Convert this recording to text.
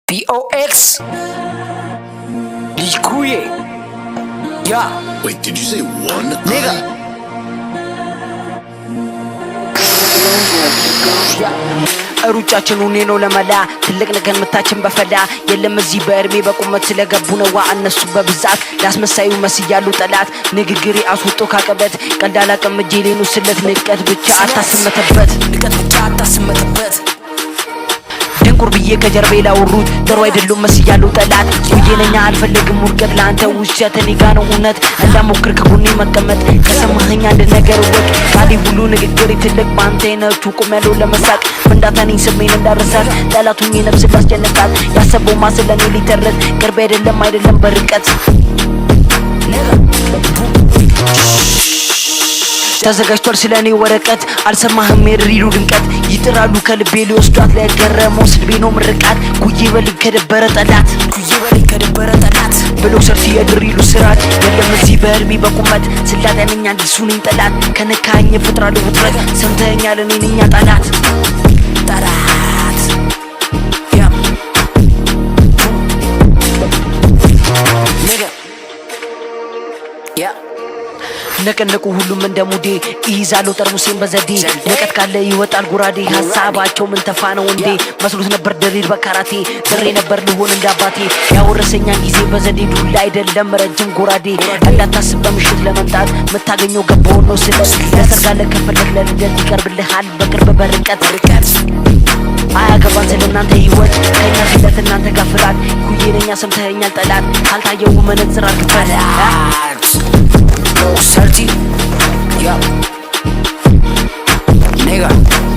POX Likuye. Yeah. Wait, did you say one? Nigga. ሩጫችን ሆኔ ነው ለመላ ትልቅ ነገር መታችን በፈዳ የለም እዚህ በእርሜ በቁመት ስለገቡ ነው እነሱ በብዛት ላስመሳዩ መስያሉ ጠላት ንግግሬ አስወጦ ካቀበት ቀልዳላ ቀምጄ ሌኑ ስለት ንቀት ብቻ አታስመተበት ድንቁር ብዬ ከጀርቤ ላወሩት ደሩ አይደሉም መስያሉ ጠላት ወየነኛ አልፈልግም ውርቀት ላንተ ውሸት እኔ ጋር ነው እውነት እንዳሞክር ከጎኔ መቀመጥ ከሰማኸኝ አንድ ነገር ወቅ ቃሌ ሁሉ ንግግሬ ትልቅ ባንተ ነቹ ቁም ያለው ለመሳቅ ፍንዳታኔን ስሜን እንዳረሳት ጠላቱኝ ነፍስ ባስጨነቃት ያሰበው ማስለኔ ሊተረት ቅርብ አይደለም በርቀት ተዘጋጅቷል ስለኔ ወረቀት አልሰማህም የሪሉ ድንቀት ይጥራሉ ከልቤ ሊወስዷት ለገረመው ስልቤ ነው ምርቃት ጉዬ በል ከደበረ ጠላት ብሎ ሰርሲ የድሪሉ ስራት የለም እዚህ በእርሜ በቁመት ስላጠነኛ እንድሱነኝ ጠላት ከነካኝ ፍጥራለሁ ውጥረት ሰምተኛል እኔ ነኝ ጠላት ነቀነቁ ሁሉም እንደሙዴ ይይዛሉ ጠርሙሴን በዘዴ ነቀት ካለ ይወጣል ጉራዴ ሐሳባቸው ምን ተፋነው እንዴ መስሎት ነበር ደሪር በካራቴ ድሬ ነበር ልሆን እንዳባቴ ያወረሰኛን ጊዜ በዘዴ ዱላ አይደለም ረጅም ጉራዴ እንዳታስብ በምሽት ለመምጣት መታገኘው ገባው ነው ስለ ለሰርጋለ ከፈለክ ለልደት ይቀርብልሃል በቅርብ በርቀት አያገባን ስለናንተ ህይወት ከኛ ስለት እናንተ ጋር ፍላት ኩዬነኛ ሰምተኸኛል ጠላት ካልታየው መነጽር አልክፈል Salty, yeah, nigga.